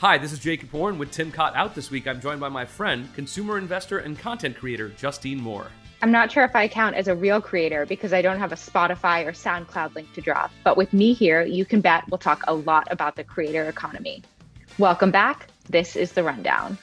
Hi, this is Jay Kapoor, and with Tim Cott out this week, I'm joined by my friend, consumer investor and content creator, Justine Moore. I'm not sure if I count as a real creator because I don't have a Spotify or SoundCloud link to drop. But with me here, you can bet we'll talk a lot about the creator economy. Welcome back. This is The Rundown.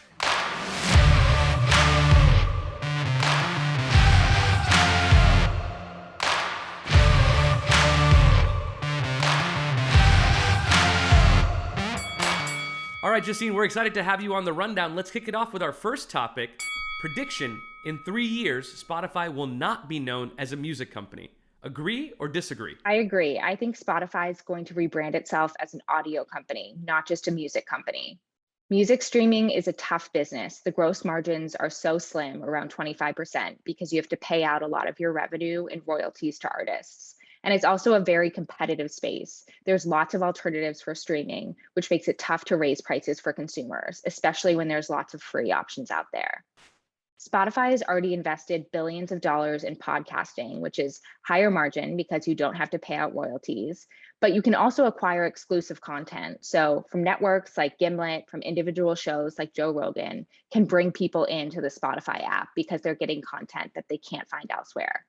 All right, Justine, we're excited to have you on The Rundown. Let's kick it off with our first topic. Prediction: in 3 years, Spotify will not be known as a music company. Agree or disagree? I agree. I think Spotify is going to rebrand itself as an audio company, not just a music company. Music streaming is a tough business. The gross margins are so slim, around 25%, because you have to pay out a lot of your revenue in royalties to artists. And it's also a very competitive space. There's lots of alternatives for streaming, which makes it tough to raise prices for consumers, especially when there's lots of free options out there. Spotify has already invested billions of dollars in podcasting, which is higher margin because you don't have to pay out royalties, but you can also acquire exclusive content. So from networks like Gimlet, from individual shows like Joe Rogan, can bring people into the Spotify app because they're getting content that they can't find elsewhere.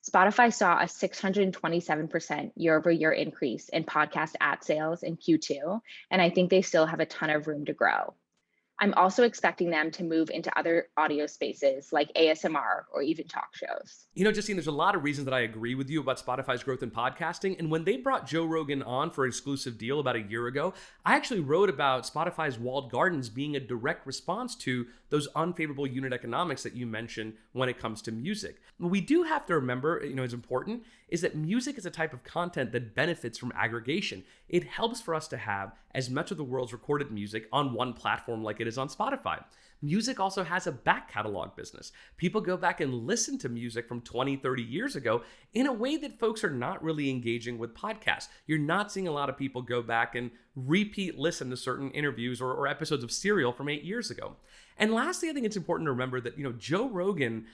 Spotify saw a 627% year-over-year increase in podcast ad sales in Q2, and I think they still have a ton of room to grow. I'm also expecting them to move into other audio spaces like ASMR or even talk shows. You know, Justine, there's a lot of reasons that I agree with you about Spotify's growth in podcasting. And when they brought Joe Rogan on for an exclusive deal about a year ago, I actually wrote about Spotify's walled gardens being a direct response to those unfavorable unit economics that you mentioned when it comes to music. What we do have to remember, is important, is that music is a type of content that benefits from aggregation. It helps for us to have as much of the world's recorded music on one platform like it is on Spotify. Music also has a back catalog business. People go back and listen to music from 20, 30 years ago in a way that folks are not really engaging with podcasts. You're not seeing a lot of people go back and repeat listen to certain interviews or episodes of Serial from 8 years ago. And lastly, I think it's important to remember that, Joe Rogan,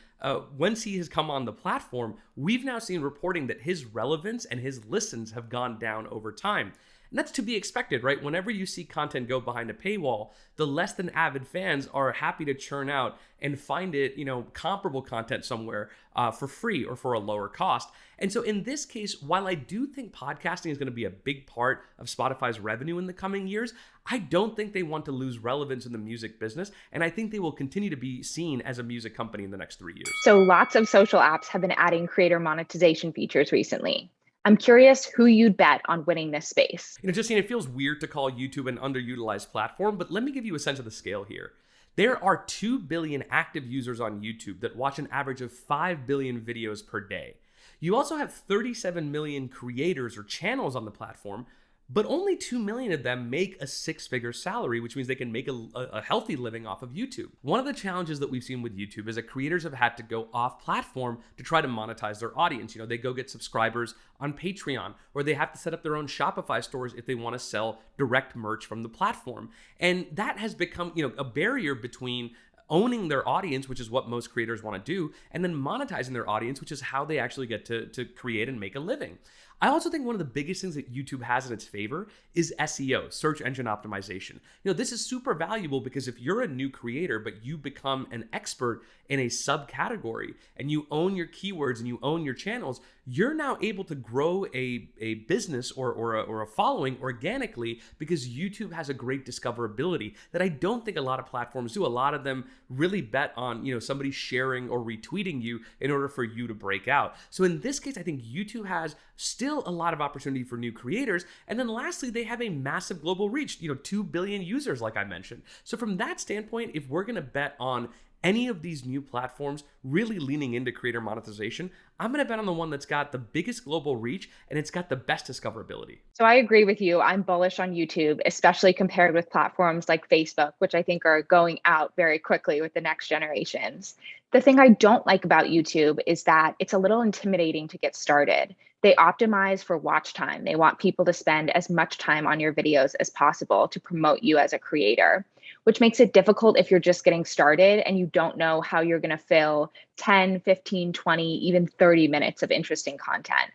once he has come on the platform, we've now seen reporting that his relevance and his listens have gone down over time. And that's to be expected, right? Whenever you see content go behind a paywall, the less than avid fans are happy to churn out and find it, comparable content somewhere for free or for a lower cost. And so in this case, while I do think podcasting is going to be a big part of Spotify's revenue in the coming years, I don't think they want to lose relevance in the music business. And I think they will continue to be seen as a music company in the next 3 years. So lots of social apps have been adding creator monetization features recently. I'm curious who you'd bet on winning this space. Justine, it feels weird to call YouTube an underutilized platform, but let me give you a sense of the scale here. There are 2 billion active users on YouTube that watch an average of 5 billion videos per day. You also have 37 million creators or channels on the platform, but only 2 million of them make a 6-figure salary, which means they can make a healthy living off of YouTube. One of the challenges that we've seen with YouTube is that creators have had to go off platform to try to monetize their audience. They go get subscribers on Patreon, or they have to set up their own Shopify stores if they want to sell direct merch from the platform. And that has become, a barrier between owning their audience, which is what most creators want to do, and then monetizing their audience, which is how they actually get to create and make a living. I also think one of the biggest things that YouTube has in its favor is SEO, search engine optimization. This is super valuable because if you're a new creator, but you become an expert in a subcategory and you own your keywords and you own your channels, you're now able to grow a business or a following organically because YouTube has a great discoverability that I don't think a lot of platforms do. A lot of them really bet on, somebody sharing or retweeting you in order for you to break out. So in this case, I think YouTube has still a lot of opportunity for new creators. And then lastly, they have a massive global reach, 2 billion users, like I mentioned. So from that standpoint, if we're going to bet on any of these new platforms really leaning into creator monetization, I'm going to bet on the one that's got the biggest global reach and it's got the best discoverability. So I agree with you. I'm bullish on YouTube, especially compared with platforms like Facebook, which I think are going out very quickly with the next generations. The thing I don't like about YouTube is that it's a little intimidating to get started. They optimize for watch time. They want people to spend as much time on your videos as possible to promote you as a creator, which makes it difficult if you're just getting started and you don't know how you're going to fill 10, 15, 20, even 30 minutes of interesting content.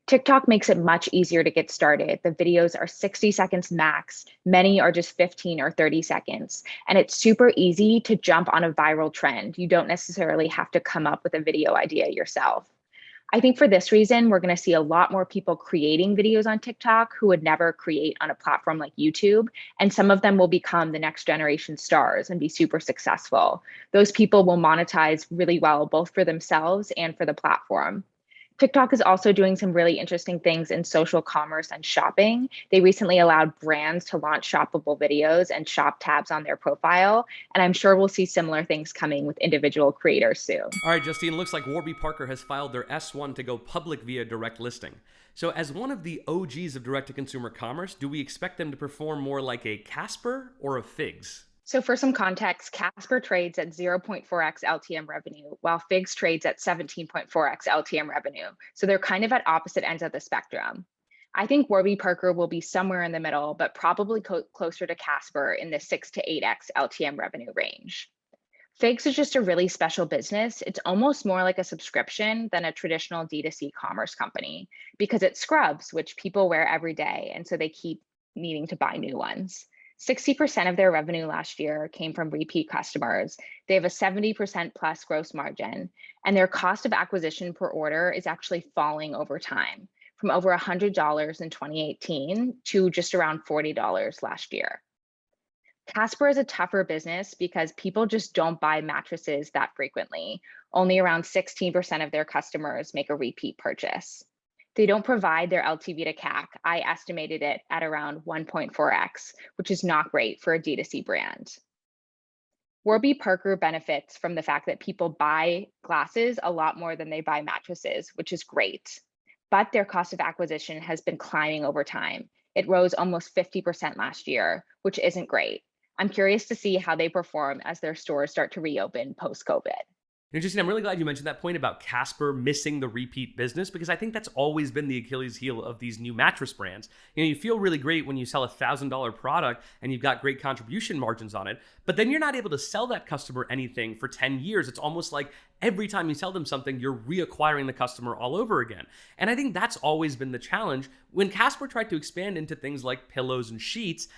TikTok makes it much easier to get started. The videos are 60 seconds max. Many are just 15 or 30 seconds. And it's super easy to jump on a viral trend. You don't necessarily have to come up with a video idea yourself. I think for this reason, we're going to see a lot more people creating videos on TikTok who would never create on a platform like YouTube. And some of them will become the next generation stars and be super successful. Those people will monetize really well, both for themselves and for the platform. TikTok is also doing some really interesting things in social commerce and shopping. They recently allowed brands to launch shoppable videos and shop tabs on their profile. And I'm sure we'll see similar things coming with individual creators soon. All right, Justine, looks like Warby Parker has filed their S-1 to go public via direct listing. So as one of the OGs of direct-to-consumer commerce, do we expect them to perform more like a Casper or a Figs? So for some context, Casper trades at 0.4x LTM revenue, while Figs trades at 17.4x LTM revenue. So they're kind of at opposite ends of the spectrum. I think Warby Parker will be somewhere in the middle, but probably closer to Casper in the 6 to 8x LTM revenue range. Figs is just a really special business. It's almost more like a subscription than a traditional D2C commerce company because it scrubs, which people wear every day. And so they keep needing to buy new ones. 60% of their revenue last year came from repeat customers. They have a 70% plus gross margin, and their cost of acquisition per order is actually falling over time from over $100 in 2018 to just around $40 last year. Casper is a tougher business because people just don't buy mattresses that frequently. Only around 16% of their customers make a repeat purchase. They don't provide their LTV to CAC. I estimated it at around 1.4x, which is not great for a D2C brand. Warby Parker benefits from the fact that people buy glasses a lot more than they buy mattresses, which is great. But their cost of acquisition has been climbing over time. It rose almost 50% last year, which isn't great. I'm curious to see how they perform as their stores start to reopen post-COVID. Justine, I'm really glad you mentioned that point about Casper missing the repeat business because I think that's always been the Achilles heel of these new mattress brands. You feel really great when you sell a $1,000 product and you've got great contribution margins on it, but then you're not able to sell that customer anything for 10 years. It's almost like every time you sell them something, you're reacquiring the customer all over again. And I think that's always been the challenge. When Casper tried to expand into things like pillows and sheets,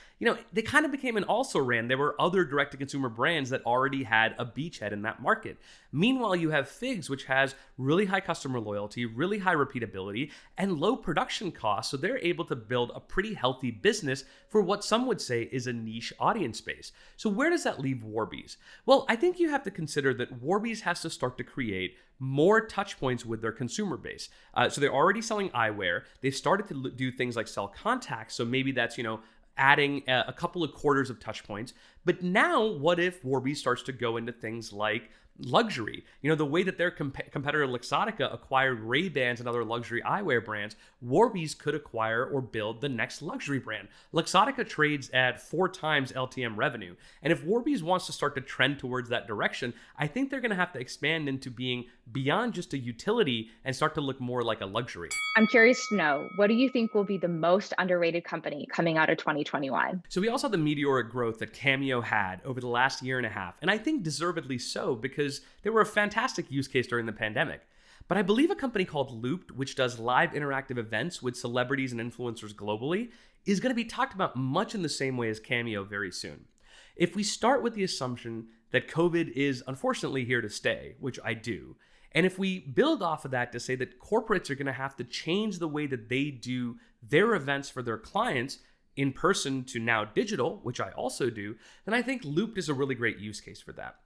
they kind of became an also-ran. There were other direct-to-consumer brands that already had a beachhead in that market. Meanwhile, you have Figs, which has really high customer loyalty, really high repeatability, and low production costs, so they're able to build a pretty healthy business for what some would say is a niche audience base. So where does that leave Warby's? Well, I think you have to consider that Warby's has to start to create more touch points with their consumer base. So they're already selling eyewear. They've started to do things like sell contacts. So maybe that's, adding a couple of quarters of touch points. But now what if Warby starts to go into things like luxury? The way that their competitor Luxottica acquired Ray-Bans and other luxury eyewear brands, Warby's could acquire or build the next luxury brand. Luxottica trades at 4 times LTM revenue. And if Warby's wants to start to trend towards that direction, I think they're going to have to expand into being beyond just a utility and start to look more like a luxury. I'm curious to know, what do you think will be the most underrated company coming out of 2021? So we also have the meteoric growth that Cameo had over the last year and a half, and I think deservedly so because they were a fantastic use case during the pandemic. But I believe a company called Looped, which does live interactive events with celebrities and influencers globally, is going to be talked about much in the same way as Cameo very soon. If we start with the assumption that COVID is unfortunately here to stay, which I do, and if we build off of that to say that corporates are going to have to change the way that they do their events for their clients in person to now digital, which I also do, then I think Looped is a really great use case for that.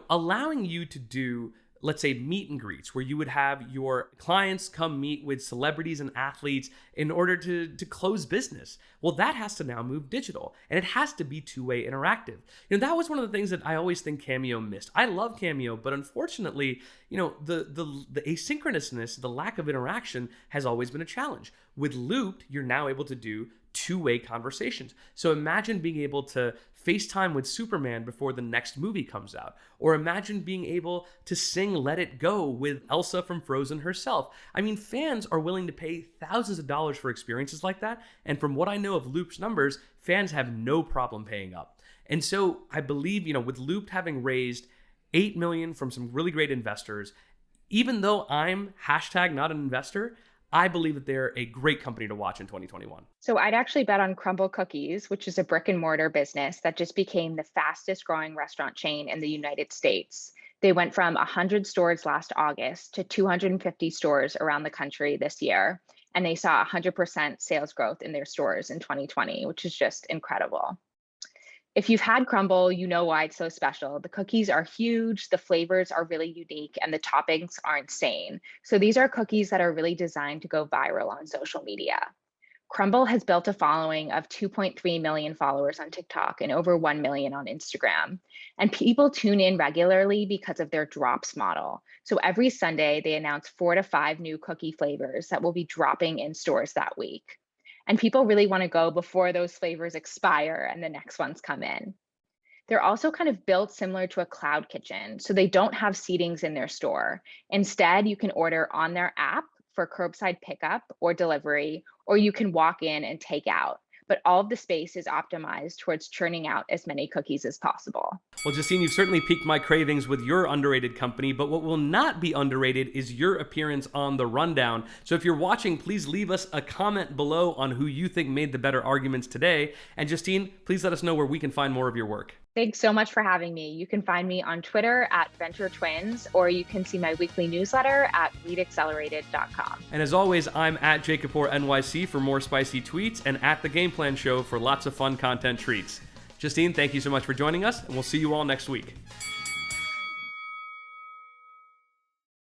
Allowing you to do, let's say, meet and greets, where you would have your clients come meet with celebrities and athletes in order to close business. Well, that has to now move digital, and it has to be two-way interactive. That was one of the things that I always think Cameo missed. I love Cameo, but unfortunately, the asynchronousness, the lack of interaction has always been a challenge. With Looped, you're now able to do two-way conversations. So imagine being able to FaceTime with Superman before the next movie comes out. Or imagine being able to sing Let It Go with Elsa from Frozen herself. I mean, fans are willing to pay thousands of dollars for experiences like that. And from what I know of Loop's numbers, fans have no problem paying up. And so I believe, with Looped having raised $8 million from some really great investors, even though I'm # not an investor, I believe that they're a great company to watch in 2021. So I'd actually bet on Crumble Cookies, which is a brick and mortar business that just became the fastest growing restaurant chain in the United States. They went from 100 stores last August to 250 stores around the country this year. And they saw 100% sales growth in their stores in 2020, which is just incredible. If you've had Crumble, you know why it's so special. The cookies are huge, the flavors are really unique, and the toppings are insane. So these are cookies that are really designed to go viral on social media. Crumble has built a following of 2.3 million followers on TikTok and over 1 million on Instagram. And people tune in regularly because of their drops model. So every Sunday, they announce 4 to 5 new cookie flavors that will be dropping in stores that week. And people really want to go before those flavors expire and the next ones come in. They're also kind of built similar to a cloud kitchen. So they don't have seatings in their store. Instead, you can order on their app for curbside pickup or delivery, or you can walk in and take out. But all of the space is optimized towards churning out as many cookies as possible. Well, Justine, you've certainly piqued my cravings with your underrated company, but what will not be underrated is your appearance on The Rundown. So if you're watching, please leave us a comment below on who you think made the better arguments today. And Justine, please let us know where we can find more of your work. Thanks so much for having me. You can find me on Twitter at VentureTwins, or you can see my weekly newsletter at readaccelerated.com. And as always, I'm at Jay Kapoor NYC for more spicy tweets and at The Game Plan Show for lots of fun content treats. Justine, thank you so much for joining us, and we'll see you all next week.